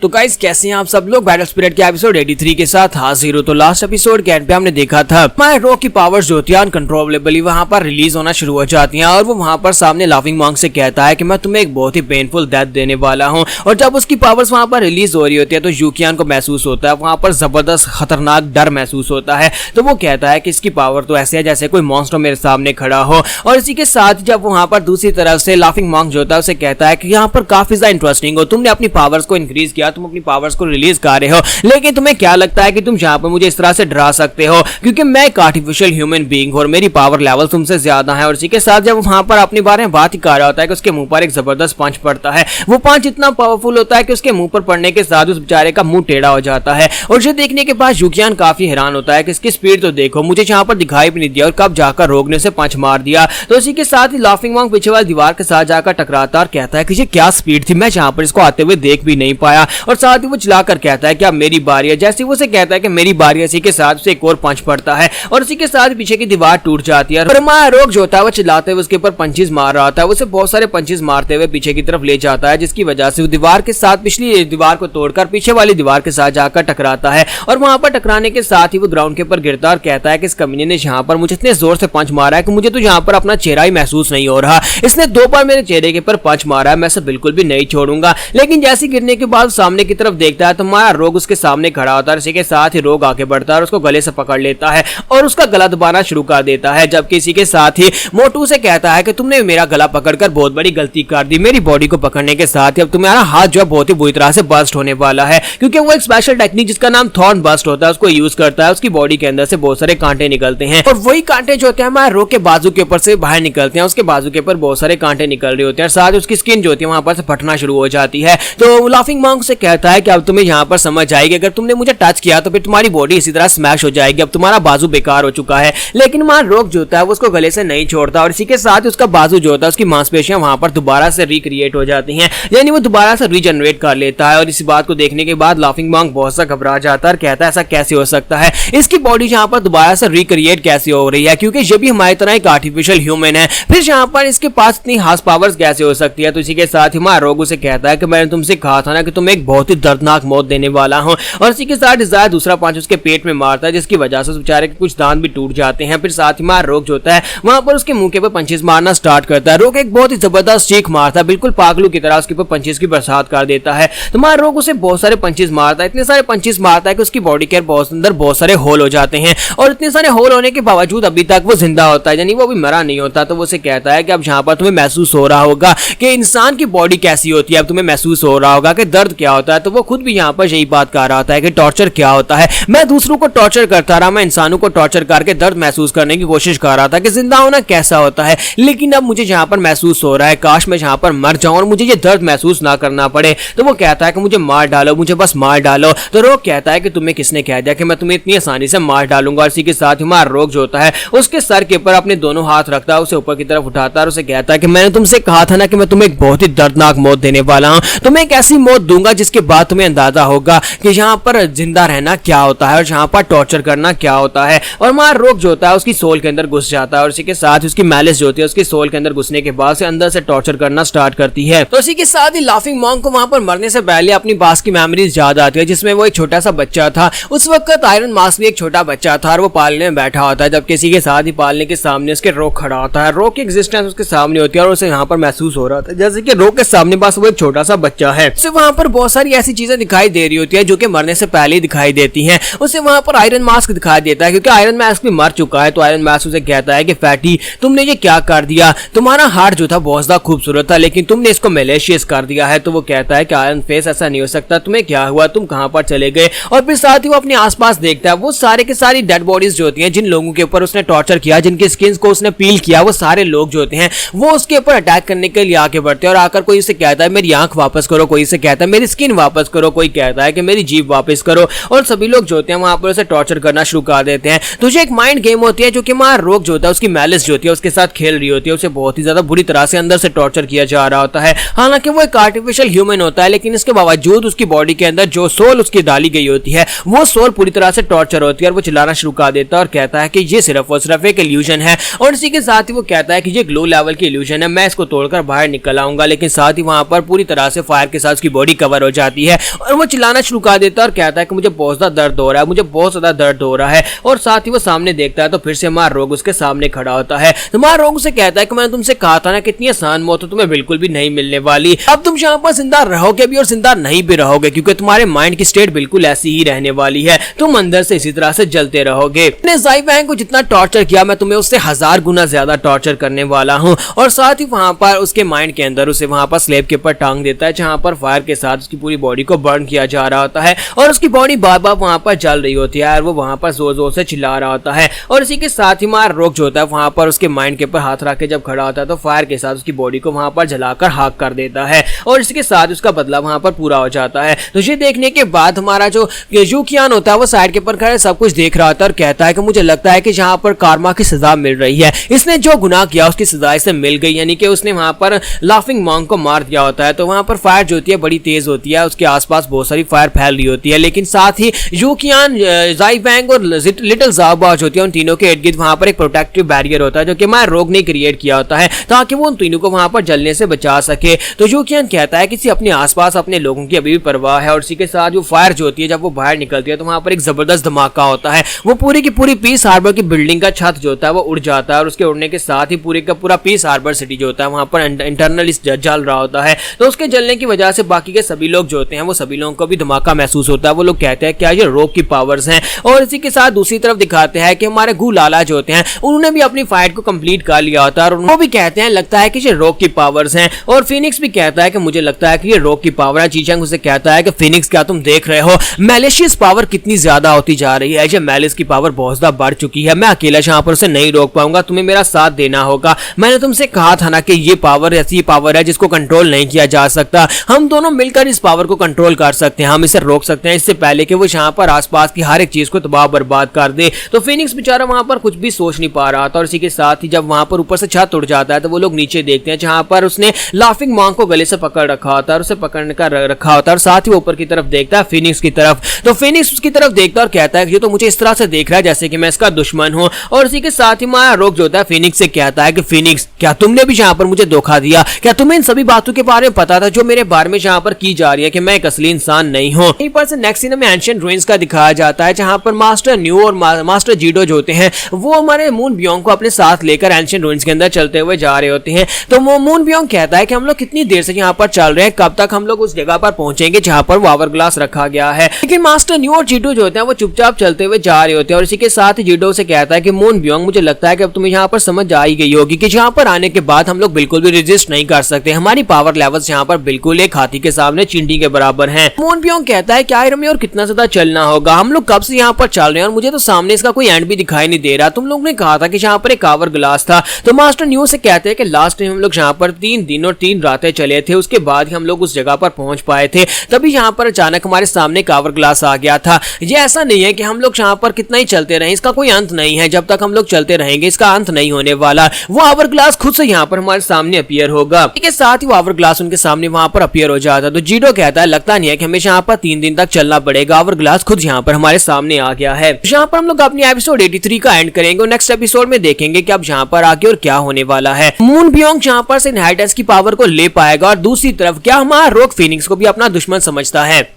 तो गाइस कैसे हैं आप सब लोग। बैटल स्पिरिट के एपिसोड 83 के साथ हाजिर हो। तो लास्ट एपिसोड के एंड पे हमने देखा था हमारे रॉक की पावर्स जो होती है अनकंट्रोलेबली वहां पर रिलीज होना शुरू हो जाती हैं और वो वहां पर सामने लाफिंग मॉन्क से कहता है कि मैं तुम्हें एक बहुत ही पेनफुल डेथ देने वाला हूं। और जब उसकी पावर्स वहां पर रिलीज हो रही होती है तो यूकियान को महसूस होता है वहां पर जबरदस्त खतरनाक डर महसूस होता है। तो वो कहता है कि इसकी पावर तो ऐसे है जैसे कोई मॉन्स्टर मेरे सामने खड़ा हो। और इसी के साथ जब वहां पर दूसरी तरफ से लाफिंग मॉन्क जो होता है उसे कहता है कि यहाँ पर काफी ज्यादा इंटरेस्टिंग हो, तुमने अपनी पावर्स को इंक्रीज किया, तुम अपनी पावर्स को रिलीज कर रहे हो, लेकिन तुम्हें क्या लगता है कि तुम यहाँ पर मुझे इस तरह से डरा सकते हो क्योंकि मैं एक आर्टिफिशियल ह्यूमन बीइंग हूं और मेरी पावर लेवल तुमसे ज्यादा है। और इसी के साथ जब वहां पर अपने बारे में बात ही कर रहा होता है कि उसके मुंह पर एक जबरदस्त पंच पड़ता है। वो पंच इतना पावरफुल होता है कि उसके मुंह पर पड़ने के साथ उस बेचारे का मुंह टेढ़ा हो जाता है। और इसे देखने के बाद यूकियान काफी हैरान होता है कि इसकी स्पीड तो देखो, मुझे यहाँ पर दिखाई भी नहीं दिया और कब जाकर रोग ने उसे पंच मार दिया। तो इसी के साथ ही लाफिंग मॉन्क पीछे वाली दीवार के साथ जाकर टकराता और कहता है कि ये क्या स्पीड थी, मैं यहाँ पर इसको आते हुए देख भी नहीं पाया। और साथ ही वो चिल्लाकर कहता है कि अब मेरी बारी है। जैसे वो उसे कहता है कि मेरी बारी है, इसी के साथ उसे एक और पंच पड़ता है और इसी के साथ पीछे की दीवार टूट जाती है। और हमारा रोग जो होता है वो चिल्लाते हुए उसके ऊपर पंचेस मार रहा था, उसे बहुत सारे पंचेस मारते हुए पीछे की तरफ ले जाता है जिसकी वजह से वो दीवार के साथ पिछली दीवार को तोड़कर पीछे वाली दीवार के साथ जाकर टकराता है। और वहां पर टकराने के साथ ही वो ग्राउंड के ऊपर गिरता और कहता है कि इस कमीने ने यहाँ पर मुझे इतने जोर से पंच मारा है कि मुझे तो यहाँ पर अपना चेहरा ही महसूस नहीं हो रहा। इसने 2 बार मेरे चेहरे के ऊपर पंच मारा है, मैं इसे बिल्कुल भी नहीं छोड़ूंगा। लेकिन जैसे गिरने के बाद सामने की तरफ देखता है तो हमारा रोग उसके सामने खड़ा होता है। इसी के साथ ही रोग आगे बढ़ता है और उसको गले से पकड़ लेता है और उसका गला दबाना शुरू कर देता है। जबकि इसी के साथ ही मोटू से कहता है कि तुमने मेरा गला पकड़कर बहुत बड़ी गलती कर दी, मेरी बॉडी को पकड़ने के साथ ही अब तुम्हारा हाथ जो है बहुत ही बुरी तरह से बस्ट होने वाला है क्योंकि वो एक स्पेशल टेक्निक जिसका नाम थॉर्न बस्ट होता है उसको यूज करता है। उसकी बॉडी के अंदर से बहुत सारे कांटे निकलते हैं और वही कांटे जो होते हैं हमारे रोग के बाजू के ऊपर से बाहर निकलते हैं। उसके बाजू के ऊपर बहुत सारे कांटे निकल रहे होते हैं, साथ ही उसकी स्किन जो होती है वहां पर से फटना शुरू हो जाती है। तो लाफिंग मॉन्क से कहता है कि अब तुम्हें यहाँ पर समझ आएगी, अगर तुमने मुझे टच किया तो फिर तुम्हारी बॉडी इसी तरह स्मैश हो जाएगी, अब तुम्हारा बाजू बेकार हो चुका है। लेकिन हमारा रोग जो होता है वो उसको गले से नहीं छोड़ता और इसी के साथ उसका बाजू जो होता है उसकी मांसपेशियां वहां पर दोबारा से रिक्रिएट हो जाती हैं, यानी वो दोबारा से रीजनरेट कर लेता है। और इस बात को देखने के बाद लाफिंग मॉन्क बहुत सा घबरा जाता है और कहता है ऐसा कैसे हो सकता है, इसकी बॉडी यहाँ पर दोबारा से रिक्रिएट कैसे हो रही है क्योंकि जब भी हमारी तरह एक आर्टिफिशियल ह्यूमन है फिर यहाँ पर इसके पास इतनी हार्स पावर्स कैसे हो सकती है। तो इसी के साथ ही हमारा रोग उसे कहता है कि मैंने तुमसे कहा था ना कि तुम एक बहुत ही दर्दनाक मौत देने वाला हूं। और इसी के साथ डिजायर दूसरा पंच उसके पेट में मारता है जिसकी वजह से उस बेचारे के कुछ दांत भी टूट जाते हैं। फिर साथ ही हमारा रोग जो होता है वहां पर उसके मुंह के ऊपर पंचेस मारना स्टार्ट करता है। रोग एक बहुत ही जबरदस्त चीख मारता है, बिल्कुल पागलू की तरह उसके ऊपर पंचेस की बरसात कर देता है। तो हमारा रोग उसे बहुत सारे पंचेस मारता है, इतने सारे पंचेस मारता है कि उसकी बॉडी के अंदर बहुत सारे होल हो जाते हैं। और इतने सारे होल होने के बावजूद अभी तक वो जिंदा होता है, यानी वो अभी मरा नहीं होता। तो वो उसे कहता है कि अब यहाँ पर तुम्हें महसूस हो रहा होगा कि इंसान की बॉडी कैसी होती है, अब तुम्हें महसूस हो रहा होगा कि दर्द क्या होता है। तो वो खुद भी यहाँ पर यही बात कर रहा था कि टॉर्चर क्या होता है। मैं दूसरों को टॉर्चर करता रहा, मैं इंसानों को टॉर्चर करके दर्द महसूस करने की कोशिश कर रहा था कि जिंदा होना कैसा होता है, लेकिन अब मुझे यहाँ पर महसूस हो रहा है काश मैं यहाँ पर मर जाऊं और मुझे ये दर्द महसूस ना करना पड़े। तो वो कहता है कि मुझे मार डालो, मुझे बस मार डालो। तो रोग कहता है कि तुम्हें किसने कह दिया कि मैं तुम्हें इतनी आसानी से मार डालूंगा। और इसी के साथ हमारा रोग जो होता है उसके सर के ऊपर अपने दोनों हाथ रखता है, उसे ऊपर की तरफ उठाता है और उसे कहता है कि मैंने तुमसे कहा था ना कि मैं तुम्हें एक बहुत ही दर्दनाक मौत देने वाला हूं, तुम्हें एक ऐसी मौत दूंगा जिसके बाद तुम्हें अंदाजा होगा कि यहाँ पर जिंदा रहना क्या होता है और यहाँ पर टॉर्चर करना क्या होता है। और हमारा रोग जो होता है उसकी सोल के अंदर घुस जाता है और इसी के साथ उसकी मैलिस जो होती है उसकी सोल के अंदर घुसने के बाद से अंदर से टॉर्चर करना स्टार्ट करती है। तो इसी के साथ ही लाफिंग मॉन्क को वहां पर मरने से पहले अपनी पास की मेमोरीज याद आती है जिसमें वो एक छोटा सा बच्चा था। उस वक्त आयरन मास्क भी एक छोटा बच्चा था और वो पालने में बैठा होता है, जबकि इसी के साथ ही पालने के सामने उसके रोग खड़ा होता है। रोग की एग्जिस्टेंस उसके सामने होती है और उसे यहाँ पर महसूस हो रहा था जैसे कि रोग के सामने बस वो एक छोटा सा बच्चा है। उसे वहां पर बहुत सारी ऐसी चीजें दिखाई दे रही होती है जो कि मरने से पहले ही दिखाई देती हैं। उसे वहां पर आयरन मास्क दिखाई देता है क्योंकि आयरन मास्क भी मर चुका है। तो आयरन मास्क उसे कहता है कि फैटी तुमने ये क्या कर दिया, तुम्हारा हार्ट जो था बहुत ज्यादा खूबसूरत था लेकिन तुमने इसको मैलिशियस कर दिया है। तो वो कहता है कि आयरन फेस ऐसा नहीं हो सकता, तुम्हें क्या हुआ, तुम कहां पर चले गए। और फिर साथ ही वो अपने आसपास देखता है, वो सारे के सारी डेड बॉडीज जो होती हैं जिन लोगों के ऊपर उसने टॉर्चर किया, जिनकी स्किन को उसने पील किया, वो सारे लोग जो होते हैं वो उसके ऊपर अटैक करने के लिए आगे बढ़ते हैं। और आकर कोई इसे कहता है मेरी आंख वापस करो, कोई इसे कहता है मेरी स्किन वापस करो, कोई कहता है कि मेरी जीभ वापस करो। और सभी लोग जो होते हैं वहां पर उसे टॉर्चर करना शुरू कर देते हैं। तो ये एक माइंड गेम होती है जो कि हमारा रोग जो होता है उसकी मैलिस जो होती है उसके साथ खेल रही होती है, उसे बहुत ही ज्यादा बुरी तरह से अंदर से टॉर्चर किया जा रहा होता है। हालांकि वो एक आर्टिफिशियल ह्यूमन होता है लेकिन इसके बावजूद उसकी बॉडी के अंदर जो सोल उसकी डाली गई होती है वो सोल पूरी तरह से टॉर्चर होती है और वो चिल्लाना शुरू कर देता है और कहता है कि ये सिर्फ और सिर्फ एक इल्यूजन है। और इसी के साथ ही वो कहता है कि ये ग्लो लेवल की इल्यूजन है, मैं इसको तोड़कर बाहर निकल आऊंगा। लेकिन साथ ही वहां पर पूरी तरह से फायर के साथ उसकी बॉडी कवर हो हो जाती है और वो चिल्लाना शुरू कर देता है और कहता है कि मुझे बहुत ज्यादा दर्द हो रहा है, मुझे बहुत ज्यादा दर्द हो रहा है। और साथ ही वो सामने देखता है तो फिर से मार रोग उसके सामने खड़ा होता है। तो मार रोग उसे कहता है कि मैंने तुमसे कहा था ना कितनी आसान मौत तो तुम्हें बिल्कुल भी नहीं मिलने वाली। अब तुम यहाँ पर जिंदा रहोगे भी और जिंदा नहीं भी रहोगे, क्योंकि तुम्हारे माइंड की स्टेट बिल्कुल ऐसी ही रहने वाली है। तुम अंदर से इसी तरह से जलते रहोगे। ज़ाई वैंग को जितना टॉर्चर किया मैं तुम्हें उससे 1000 गुना ज्यादा टॉर्चर करने वाला हूँ। और साथ ही वहां पर उसके माइंड के अंदर उसे वहां पर स्लेब के ऊपर टांग देता है, जहां पर फायर के साथ उसकी पूरी बॉडी को बर्न किया जा रहा होता है और उसकी बॉडी बार बार वहां पर जल रही होती है और वो वहां पर जोर जोर से चिल्ला रहा होता है। और इसी के साथ ही मार रोक जो होता है वहां पर उसके माइंड के ऊपर हाथ रख के जब खड़ा होता है तो फायर के साथ उसकी बॉडी को वहां पर जलाकर हाक कर देता है और इसके साथ उसका बदला वहां पर पूरा हो जाता है। तो ये देखने के बाद हमारा जो यूकियान होता है वो साइड के ऊपर खड़े सब कुछ देख रहा होता है और कहता है कि मुझे लगता है कि जहां पर कार्मा की सजा मिल रही है, इसने जो गुनाह किया उसकी सजा इसे मिल गई, यानी कि उसने वहां पर लाफिंग मॉन्क को मार दिया होता है। तो वहां पर फायर जो होती है बड़ी तेज होती है, उसके आसपास बहुत सारी फायर फैल रही होती है, लेकिन साथ ही यूकियान, ज़ाई वैंग और लिटिल ज़ाओ जो होती है उन तीनों के इर्द गिर्द वहां पर एक प्रोटेक्टिव बैरियर होता है जो कि मार रोग ने क्रिएट किया होता है ताकि वो उन तीनों को वहां पर जलने से बचा सके। तो यूकियान कहता है कि अपने आसपास अपने लोगों की अभी भी परवाह है और इसी के साथ जो फायर जो होती है जब वो बाहर निकलती है तो वहां पर एक जबरदस्त धमाका होता है। वो पूरी की पूरी पीस हार्बर की बिल्डिंग का छत जो होता है वो उड़ जाता है और उसके उड़ने के साथ ही पूरे का पूरा पीस हार्बर सिटी जो होता है वहां पर इंटरनल जल रहा होता है। तो उसके जलने की वजह से बाकी के सभी लोग जो होते हैं वो सभी लोगों को भी धमाका महसूस होता है। वो लोग कहते हैं क्या ये रोग की पावर्स हैं। और इसी के साथ दूसरी तरफ दिखाते हैं कि हमारे गू लाला जो होते हैं उन्होंने भी अपनी फाइट को कंप्लीट कर लिया होता है और वो भी कहते हैं लगता है कि ये रोग की पावर्स हैं। और फिनिक्स भी कहता है कि मुझे लगता है कि ये रोग की पावर है। चीचंग उसे कहता है कि फिनिक्स क्या तुम देख रहे हो मैलिशियस पावर कितनी ज्यादा होती जा रही है, ये मैलिस की पावर बहुत ज्यादा बढ़ चुकी है, मैं अकेला यहाँ पर उसे नहीं रोक पाऊंगा, तुम्हें मेरा साथ देना होगा। मैंने तुमसे कहा था ना कि ये पावर ऐसी पावर है जिसको कंट्रोल नहीं किया जा सकता, हम दोनों मिलकर इस पावर को कंट्रोल कर सकते हैं, हम इसे रोक सकते हैं इससे पहले कि वो यहाँ पर आसपास की हर एक चीज को तबाह बर्बाद कर दे। तो फिनिक्स बेचारा वहां पर कुछ भी सोच नहीं पा रहा था और इसी के साथ ही जब वहां पर ऊपर से छत उड़ जाता है तो वो लोग नीचे देखते हैं जहां पर उसने लाफिंग मॉन्क को गले से पकड़ रखा होता है और उसे पकड़ने का रखा होता है और साथ ही ऊपर की तरफ देखता है फिनिक्स की तरफ। तो फिनिक्स उसकी तरफ देखता है और कहता है कि ये तो मुझे इस तरह से देख रहा है जैसे कि मैं इसका दुश्मन हूं। और इसी के साथ ही माया रोक जो होता है फिनिक्स से कहता है कि फिनिक्स क्या तुमने भी यहाँ पर मुझे धोखा दिया, क्या तुम्हें इन सभी बातों के बारे में पता था जो मेरे बारे में यहाँ पर की जा रही है कि मैं एक असली इंसान नहीं हूँ। यहीं पर से नेक्स्ट सीन में एंशिएंट रूइंस का दिखाया जाता है जहां पर मास्टर न्यू और मास्टर जीडो जो होते हैं वो हमारे मून बियोंग को अपने साथ लेकर एंशिएंट रूइंस के अंदर चलते हुए जा रहे होते हैं। तो वो मून बियोंग कहता है कि हम लोग कितनी देर से यहाँ पर चल रहे हैं, कब तक हम लोग उस जगह पर पहुंचेंगे जहां पर वो आवर ग्लास रखा गया है। लेकिन मास्टर न्यू और जीडो जो होते हैं वो चुपचाप चलते हुए जा रहे होते हैं और इसी के साथ ही जीडो से कहता है कि मून बियोंग मुझे लगता है कि अब तुम्हें यहाँ पर समझ आ ही गई होगी कि यहाँ पर आने के बाद हम लोग बिल्कुल भी रेजिस्ट नहीं कर सकते, हमारी पावर लेवल्स यहाँ पर बिल्कुल एक हाथी के सामने चींटी के बराबर हैं। मून बियोंग कहता है क्या हमें और कितना ज्यादा चलना होगा, हम लोग कब से यहाँ पर चल रहे हैं और मुझे तो सामने इसका कोई एंड भी दिखाई नहीं दे रहा, तुम लोग ने कहा था कि यहाँ पर एक आवर ग्लास था। तो मास्टर न्यू से कहते हैं कि लास्ट टाइम हम लोग यहाँ पर 3 दिन और 3 रातें चले थे, उसके बाद ही हम लोग उस जगह पर पहुंच पाए थे, तभी यहाँ पर अचानक हमारे सामने एक आवर ग्लास आ गया था। ये ऐसा नहीं है कि हम लोग यहाँ पर कितना ही चलते रहे, इसका कोई अंत नहीं है, जब तक हम लोग चलते रहेंगे इसका अंत नहीं होने वाला, वो आवर ग्लास खुद से यहाँ पर हमारे सामने अपीयर होगा। इसके साथ ही वो आवर ग्लास उनके सामने वहां पर अपीयर हो जाता है। तो जीडो कहता है लगता नहीं है कि हमें यहाँ पर 3 दिन तक चलना पड़ेगा, आवर ग्लास खुद यहाँ पर हमारे सामने आ गया है। यहाँ पर हम लोग अपनी एपिसोड 83 का एंड करेंगे और नेक्स्ट एपिसोड में देखेंगे कि अब यहाँ पर आगे और क्या होने वाला है। मून बियोंग यहाँ पर से इनहेरिटेंस की पावर को ले पाएगा और दूसरी तरफ क्या हमारा रोग फिनिक्स को भी अपना दुश्मन समझता है।